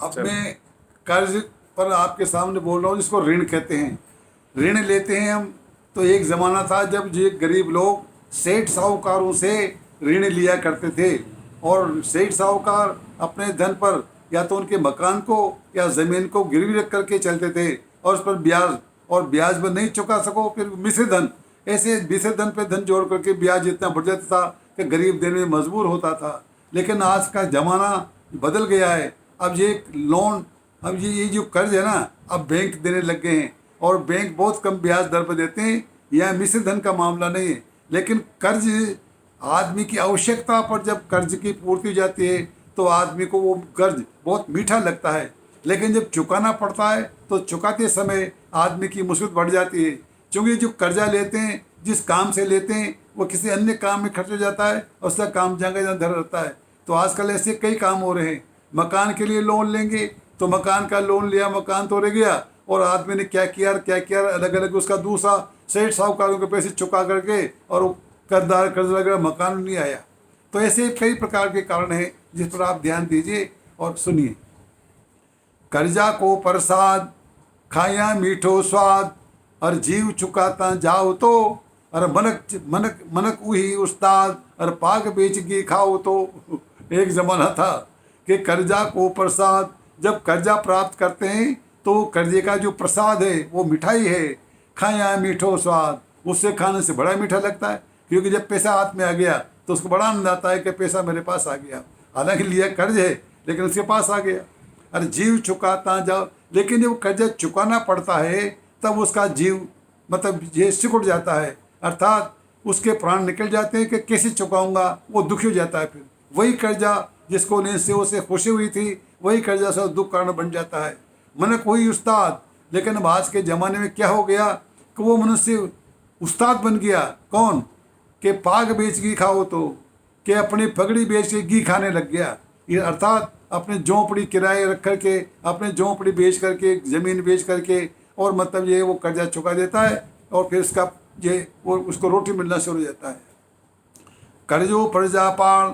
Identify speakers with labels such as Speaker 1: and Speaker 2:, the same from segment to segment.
Speaker 1: अब मैं कर्ज पर आपके सामने बोल रहा हूँ, जिसको ऋण कहते हैं। ऋण लेते हैं हम, तो एक ज़माना था जब ये गरीब लोग सेठ साहूकारों से ऋण लिया करते थे, और सेठ साहूकार अपने धन पर या तो उनके मकान को या ज़मीन को गिरवी रख करके चलते थे, और उस पर ब्याज, और ब्याज पर नहीं चुका सको फिर मिश्र धन, ऐसे मिश्र धन पे धन जोड़ करके ब्याज इतना बढ़ जाता था कि गरीब देने में मजबूर होता था। लेकिन आज का ज़माना बदल गया है। अब ये लोन, अब ये जो कर्ज है ना, अब बैंक देने लग गए हैं, और बैंक बहुत कम ब्याज दर पर देते हैं। यह मिश्र धन का मामला नहीं है, लेकिन कर्ज आदमी की आवश्यकता पर जब कर्ज की पूर्ति हो जाती है तो आदमी को वो कर्ज बहुत मीठा लगता है। लेकिन जब चुकाना पड़ता है तो चुकाते समय आदमी की मुसीबत बढ़ जाती है, क्योंकि जो कर्जा लेते हैं, जिस काम से लेते हैं, वो किसी अन्य काम में खर्च हो जाता है और उसका काम जगह जहाँ धर रहता है। तो आजकल ऐसे कई काम हो रहे हैं। मकान के लिए लोन लेंगे तो मकान का लोन लिया, मकान तो रह गया, और आदमी ने क्या किया अलग अलग उसका दूसरा सेठ साहूकारों के पैसे चुका करके और कर्जदार कर्ज लग रहा, मकान नहीं आया। तो ऐसे कई प्रकार के कारण हैं जिस पर आप ध्यान दीजिए और सुनिए। कर्जा को प्रसाद खाया मीठो स्वाद, और जीव चुकाता जाओ तो, और मनक मनक मनक उही उस्ताद, और पाग बेच के खाओ तो। एक ज़माना था कि कर्जा को प्रसाद, जब कर्जा प्राप्त करते हैं तो कर्जे का जो प्रसाद है वो मिठाई है। खाया मीठो स्वाद, उससे खाने से बड़ा मीठा लगता है, क्योंकि जब पैसा हाथ में आ गया तो उसको बड़ा आनंद आता है कि पैसा मेरे पास आ गया। हालांकि लिया कर्ज है लेकिन उसके पास आ गया। अरे जीव चुकाता जाओ, लेकिन जब कर्जा चुकाना पड़ता है तब उसका जीव मतलब ये सिकुड़ जाता है, अर्थात उसके प्राण निकल जाते हैं कि कैसे चुकाऊंगा, वो दुखी हो जाता है। फिर वही कर्जा जिसको लेने से उसे खुशी हुई थी, वही कर्जा से दुख कारण बन जाता है। मनक वही उस्ताद, लेकिन अब आज के ज़माने में क्या हो गया कि वो मनुष्य उस्ताद बन गया। कौन? कि पाग बेच घी खाओ तो, कि अपनी पगड़ी बेच के घी खाने लग गया। ये अर्थात अपने झोंपड़ी किराए रख करके, अपने झोंपड़ी बेच करके, ज़मीन बेच करके, और मतलब ये वो कर्जा चुका देता है, और फिर उसका ये वो उसको रोटी मिलना शुरू हो जाता है। कर्जो प्रजा पाल,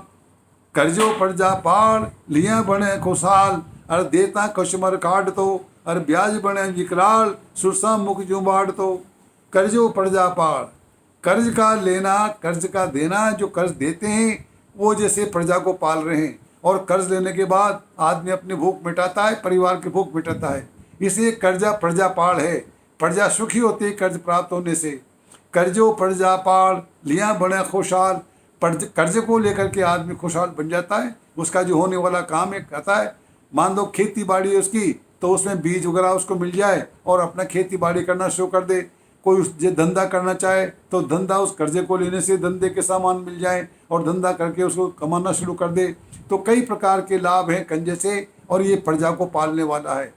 Speaker 1: कर्जो प्रजा पाल लिया बने खुशहाल, और देता कस्टमर कार्ड तो, और ब्याज बने विकराल, सुरसा मुख जुबाड़ तो। कर्जो प्रजा पाल, कर्ज का लेना, कर्ज का देना, जो कर्ज देते हैं वो जैसे प्रजा को पाल रहे हैं, और कर्ज लेने के बाद आदमी अपनी भूख मिटाता है, परिवार की भूख मिटाता है। इसलिए कर्जा प्रजा पाल है। प्रजा सुखी होती है कर्ज प्राप्त होने से। कर्जो प्रजा पाल लिया बने खुशहाल, कर्ज को लेकर के आदमी खुशहाल बन जाता है। उसका जो होने वाला काम है कहता है, मान लो खेती बाड़ी है उसकी, तो उसमें बीज वगैरह उसको मिल जाए और अपना खेती बाड़ी करना शुरू कर दे। कोई उस जो धंधा करना चाहे तो धंधा उस कर्जे को लेने से धंधे के सामान मिल जाए और धंधा करके उसको कमाना शुरू कर दे। तो कई प्रकार के लाभ हैं कर्जे से, और ये प्रजा को पालने वाला है।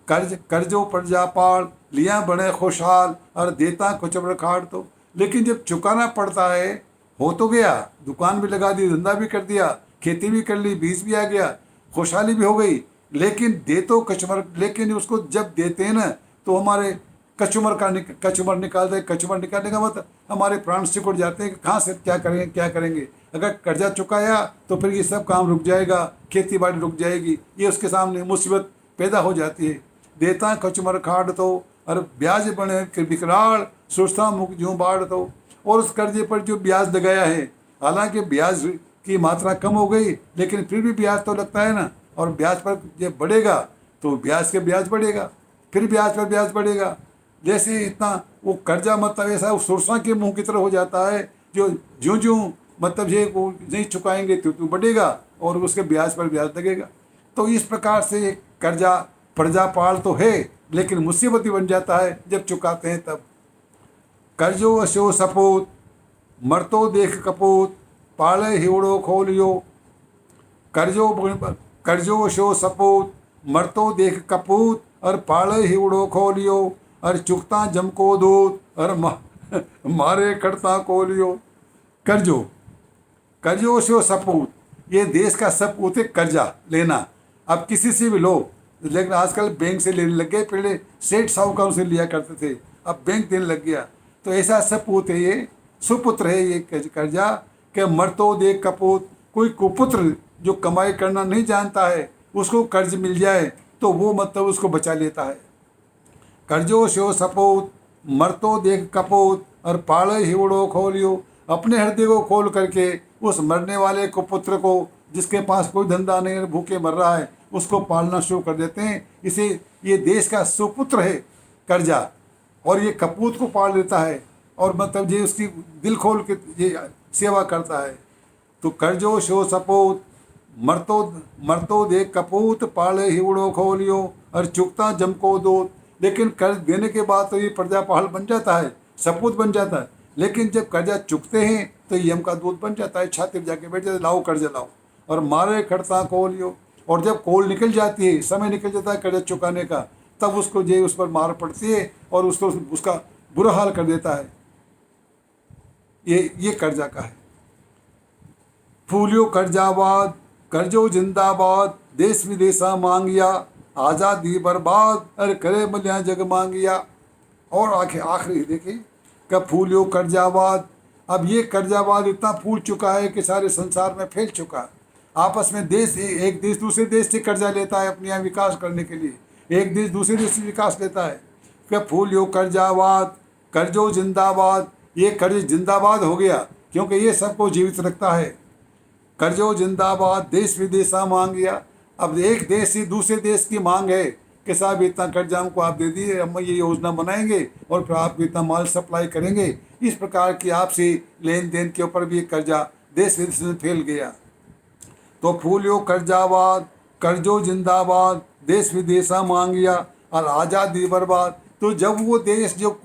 Speaker 1: कर्जो प्रजा पाल लिया बड़े खुशहाल, और देता कुछ खाड़ तो। लेकिन जब चुकाना पड़ता है, हो तो गया, दुकान भी लगा दी, धंधा भी कर दिया, खेती भी कर ली, बीज भी आ गया, खुशहाली भी हो गई, लेकिन दे तो कचुमर। लेकिन उसको जब देते हैं ना तो हमारे कचुमर निकालते हैं। कचुमर निकालने का मतलब हमारे प्राण सिकुड़ जाते हैं कि कहाँ से क्या करेंगे। अगर कर्जा चुकाया तो फिर ये सब काम रुक जाएगा, खेती बाड़ी रुक जाएगी, ये उसके सामने मुसीबत पैदा हो जाती है। देता कचुमर खाड़ तो, और ब्याज बने विकराल, सोचता मुख जूँ बाढ़ तो। और उस कर्जे पर जो ब्याज लगाया है, हालांकि ब्याज की मात्रा कम हो गई, लेकिन फिर भी ब्याज तो लगता है ना, और ब्याज पर जब बढ़ेगा तो ब्याज बढ़ेगा, फिर ब्याज पर ब्याज बढ़ेगा। जैसे इतना वो कर्जा मतलब ऐसा सुरसा के मुंह की तरह हो जाता है, जो ज्यों ज्यों मतलब ये वो नहीं चुकाएंगे तो बढ़ेगा और उसके ब्याज पर ब्याज लगेगा। तो इस प्रकार से कर्जा प्रजा पाल तो है, लेकिन मुसीबत ही बन जाता है जब चुकाते हैं तब। कर्जो अशो सपूत, मरतो देख कपूत, पाले हिवड़ो खोलियो। कर्जो अशो सपूत, मरतो देख कपूत, और पाले हिवड़ो खोलियो, और चुकता जमको दूत, और मारे करता कोलियो। कर्जो से सपूत, ये देश का सपूत है कर्जा लेना। अब किसी से भी लो, लेकिन आजकल बैंक से लेने लग गए, पहले सेठ साहूकारों से लिया करते थे, अब बैंक देने लग गया। तो ऐसा सपूत है, ये सुपुत्र है ये कर्जा। कि मरतो देख कपूत, कोई कुपुत्र जो कमाई करना नहीं जानता है उसको कर्ज मिल जाए तो वो मतलब उसको बचा लेता है। कर्जो शो सपूत मरतो देख कपूत और पाले हिवड़ो खोलियो। अपने हृदय को खोल करके उस मरने वाले को पुत्र को, जिसके पास कोई धंधा नहीं है, भूखे मर रहा है, उसको पालना शुरू कर देते हैं। इसे ये देश का सुपुत्र है कर्जा, और ये कपूत को पाल देता है और मतलब ये उसकी दिल खोल के ये सेवा करता है। तो कर्जो शो सपूत मरतो मरतो देख कपूत पाले हिवड़ो खोलियो और चुकता जम को दो। लेकिन कर्ज देने के बाद तो ये प्रजा पाल बन जाता है, सपूत बन जाता है, लेकिन जब कर्जा चुकते हैं तो यम का दूध बन जाता है, छाती पे जाके बैठ जाता है, लाओ कर्जा लाओ और मारे खड़ता कोलियो। और जब कोल निकल जाती है, समय निकल जाता है कर्जा चुकाने का, तब उसको जे उस पर मार पड़ती है और उसको उसका बुरा हाल कर देता है। ये कर्जा का है। फूलियो कर्जाबाद कर्जो जिंदाबाद देश विदेशा मांगिया आज़ादी बर्बाद अरे करे मलिया जग मांगिया। और आखिरी देखिए कब फूलियो कर्जाबाद। अब ये कर्जाबाद इतना फूल चुका है कि सारे संसार में फैल चुका है। आपस में देश, एक देश दूसरे देश से कर्जा लेता है अपने यहाँ विकास करने के लिए, एक देश दूसरे देश से विकास लेता है। कब फूलियो कर्जाबाद कर्जो जिंदाबाद। ये कर्ज जिंदाबाद हो गया क्योंकि ये सबको जीवित रखता है। कर्जो जिंदाबाद देश विदेशा मांगिया। अब एक देश से दूसरे देश की मांग है कि साहब इतना कर्जा हमको आप दे दिए, हम ये योजना बनाएंगे और फिर आपको इतना माल सप्लाई करेंगे। इस प्रकार की आपसे लेन देन के ऊपर भी कर्जा देश विदेश में फैल गया। तो फूलियो कर्जाबाद कर्जो जिंदाबाद देश विदेशा मांगिया और आज़ादी बर्बाद। तो जब वो देश जो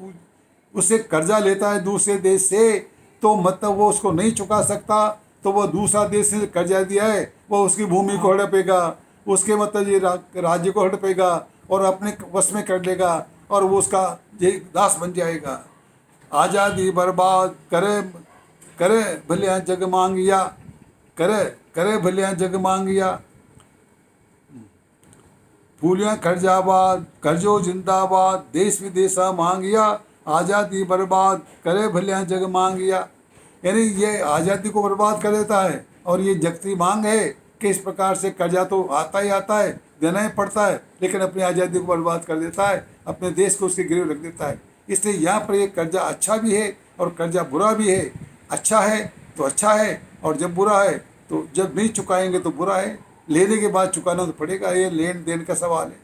Speaker 1: उससे कर्जा लेता है दूसरे देश से, तो मतलब वो उसको नहीं चुका सकता, तो वो दूसरा देश से कर्जा दिया है वो उसकी भूमि को हड़पेगा, उसके मतलब ये राज्य को हड़पेगा और अपने वश में कर लेगा और वो उसका ये दास बन जाएगा। आज़ादी बर्बाद करे करे भलिया जग मांगिया करे करे भलिया जग मांगिया। फूलिया कर्जाबाद कर्जो जिंदाबाद देश विदेशा मांगिया आज़ादी बर्बाद करे भलिया जग मांगिया। यानी ये आज़ादी को बर्बाद कर देता है और ये जगती मांग है कि इस प्रकार से कर्जा तो आता ही आता है, देना ही पड़ता है, लेकिन अपनी आज़ादी को बर्बाद कर देता है, अपने देश को उसके गिरवे रख देता है। इसलिए यहाँ पर ये कर्जा अच्छा भी है और कर्जा बुरा भी है। अच्छा है तो अच्छा है और जब बुरा है तो जब नहीं चुकाएंगे तो बुरा है, लेने के बाद चुकाना तो पड़ेगा। ये लेन देन का सवाल है।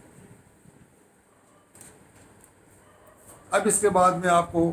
Speaker 1: अब इसके बाद में आपको